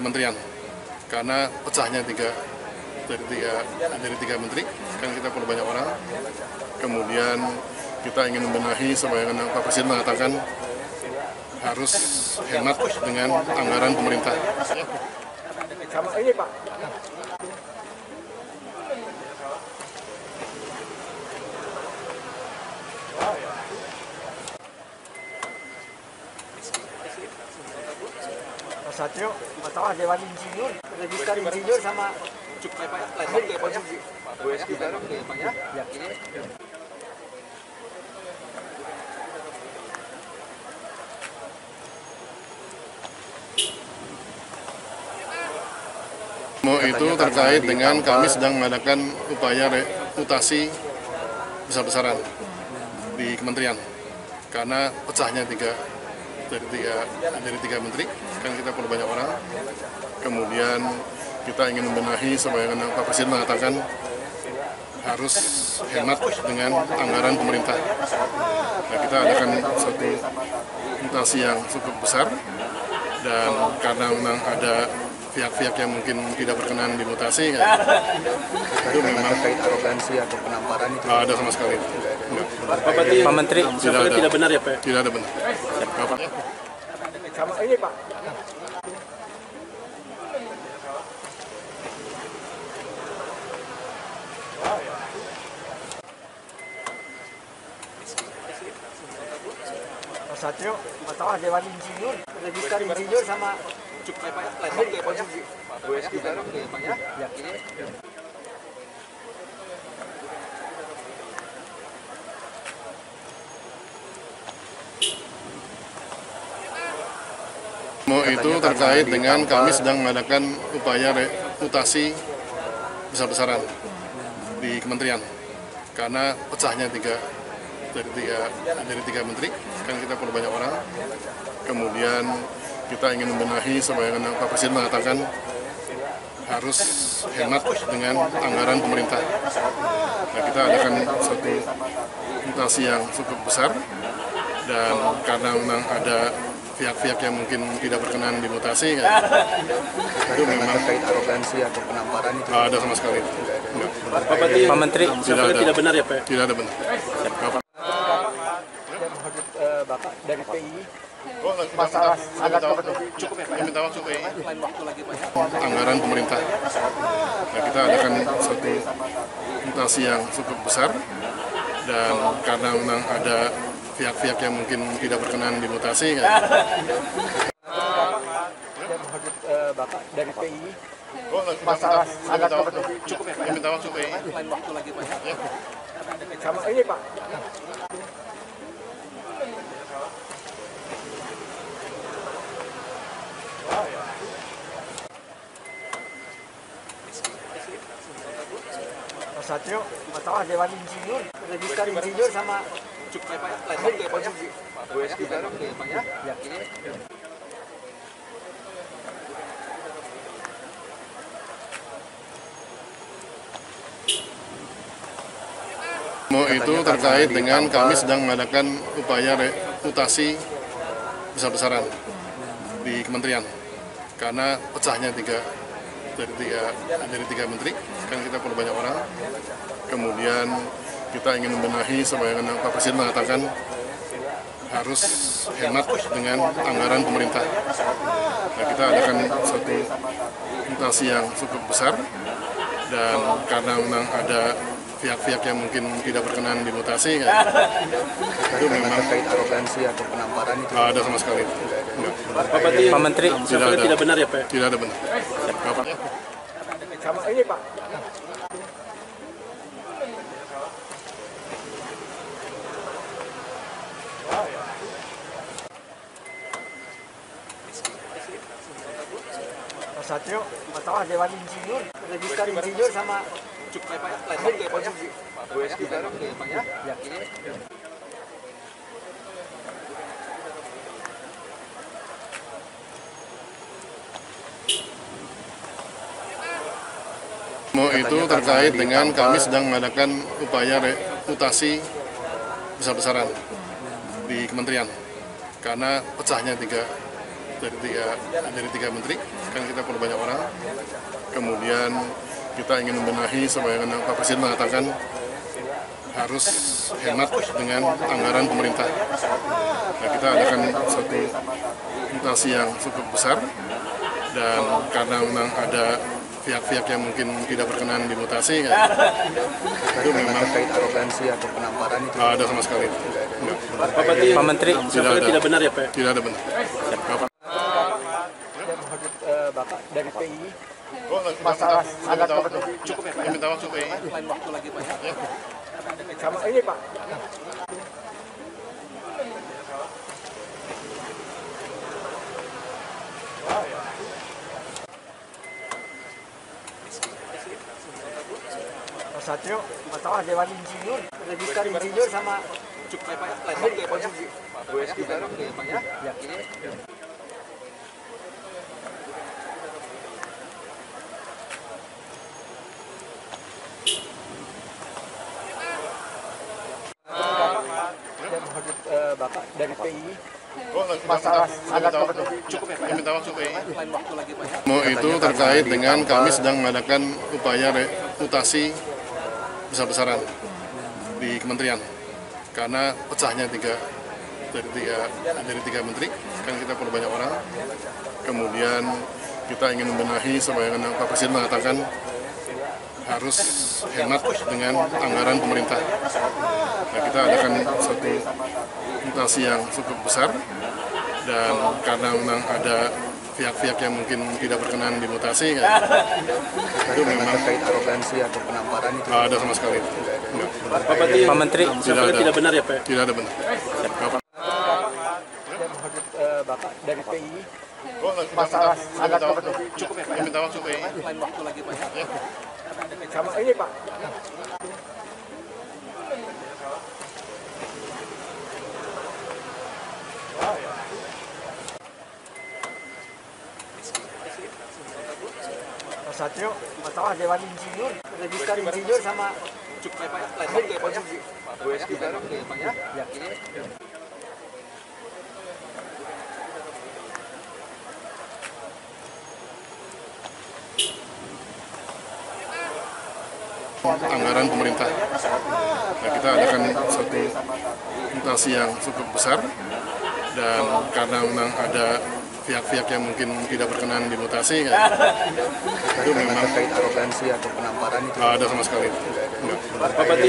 kementerian, karena pecahnya dari tiga menteri, kan kita perlu banyak orang. Kemudian kita ingin membenahi sebagaimana Pak Presiden mengatakan harus hemat dengan anggaran pemerintah. Sama ini Pak. Pak Satrio, masalah Dewan Insinyur, register insinyur sama Itu terkait dengan kami sedang mengadakan upaya reputasi besar-besaran di kementerian, karena pecahnya dari tiga menteri, kan kita perlu banyak orang. Kemudian kita ingin membenahi sebagaimana Pak Presiden mengatakan harus hemat dengan anggaran pemerintah. Nah, kita adakan satu mutasi yang cukup besar, dan karena memang ada pihak-pihak yang mungkin tidak berkenan dimutasi, ya, itu memang terkait arogansi atau penamparan itu ada sama sekali. Pak Menteri, tidak benar ya Pak? Tidak ada benar. sama ini Pak. Pak Satrio, masalah Dewan Insinyur, register insinyur sama Itu terkait dengan kami sedang mengadakan upaya reputasi besar-besaran di kementerian, karena pecahnya dari tiga menteri, kan kita perlu banyak orang. Kemudian kita ingin membenahi sebagaimana Pak Presiden mengatakan harus hemat dengan anggaran pemerintah. Nah, kita adakan satu mutasi yang cukup besar, dan karena memang ada pihak-pihak yang mungkin tidak berkenan dimutasi, ya, itu memang terkait arogansi atau penamparan itu ada sama sekali. Pak Menteri, tidak benar ya Pak? Tidak ada benar. Bapak dari PI masalah sangat cukup ya Pak. Minta waktu PI. Anggaran pemerintah. Nah, kita adakan satu mutasi yang cukup besar, dan karena memang ada pihak-pihak yang mungkin tidak berkenan dimutasi, ya. Bapak dari PI masalah sangat cukup ya Pak. Minta waktu PI. sama ini Pak. Pak Satrio, masalah Dewan Insinyur, register insinyur sama Itu terkait dengan kami sedang mengadakan upaya reputasi besar-besaran di kementerian, karena pecahnya dari tiga menteri, kan kita perlu banyak orang. Kemudian kita ingin membenahi sebagaimana Pak Presiden mengatakan harus hemat dengan anggaran pemerintah. Nah, kita adakan satu mutasi yang cukup besar, dan karena memang ada pihak-pihak yang mungkin tidak berkenan dimutasi, ya, itu memang terkait arogansi atau penamparan itu ada sama sekali. Pak Menteri, tidak benar ya Pak? Tidak ada benar. sama ini Pak. Pak Satrio, masalah Dewan Insinyur, register insinyur sama Itu terkait dengan kami sedang mengadakan upaya reputasi besar-besaran di kementerian, karena pecahnya dari tiga menteri, kan kita perlu banyak orang. Kemudian kita ingin membenahi sebagaimana Pak Presiden mengatakan harus hemat dengan anggaran pemerintah. Nah, kita adakan satu mutasi yang cukup besar, dan karena memang ada pihak-pihak yang mungkin tidak berkenan dimutasi, ya, itu memang terkait arogansi atau penamparan itu ada sama sekali. Enggak. Pak Menteri, tidak benar ya Pak? Tidak ada benar. Bapak dari PI Masalah sangat cukup ya Pak? Minta waktu PI. lain waktu lagi Pak ya. Sama ini Pak. Mas Satrio, masalah Dewan Insinyur, register insinyur sama cukup Pak ya, lain waktu ya Pak ya. Gue sekitar ya Pak ya. Ya. Bapak dari PI masalah sangat cukup ya Pak? Minta waktu PI. lain waktu lagi Pak ya. Itu terkait dengan kami sedang mengadakan upaya reputasi besar-besaran di kementerian, karena pecahnya dari tiga menteri, kan kita perlu banyak orang. Kemudian kita ingin membenahi sebagaimana Pak Presiden mengatakan harus hemat dengan anggaran pemerintah. Nah, kita adakan satu mutasi yang cukup besar, dan karena memang ada pihak-pihak yang mungkin tidak berkenan dimutasi, ya, itu memang terkait arogansi atau penamparan itu ada sama sekali. Enggak. Pak Menteri, tidak benar ya Pak? Tidak ada benar. Bapak dari PI masalah sangat cukup ya Pak? Minta waktu PI. lain waktu lagi Pak ya. Sama ini Pak. Mas Satrio, masalah Dewan Insinyur, register insinyur sama cukup Pak ya, lain waktu ya Pak ya. Gue sekitar ya Pak ya. Ya. Anggaran pemerintah. Nah, kita adakan satu mutasi yang cukup besar, dan karena memang ada pihak-pihak yang mungkin tidak berkenan dimutasi, ya, itu memang terkait arogansi atau penamparan itu ada sama sekali. Enggak.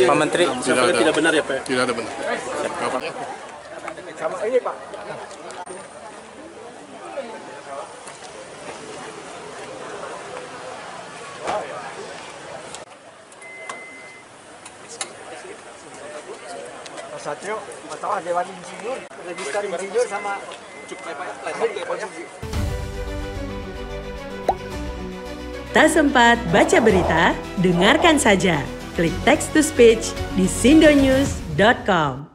Pak Menteri, tidak benar ya Pak? Tidak ada benar. Sama ini Pak. Mas Satrio, masalah Dewan Insinyur, register insinyur sama cukup Pak ya, lain waktu ya Pak ya. Tak sempat baca berita? Dengarkan saja. Klik text to speech di sindonews.com.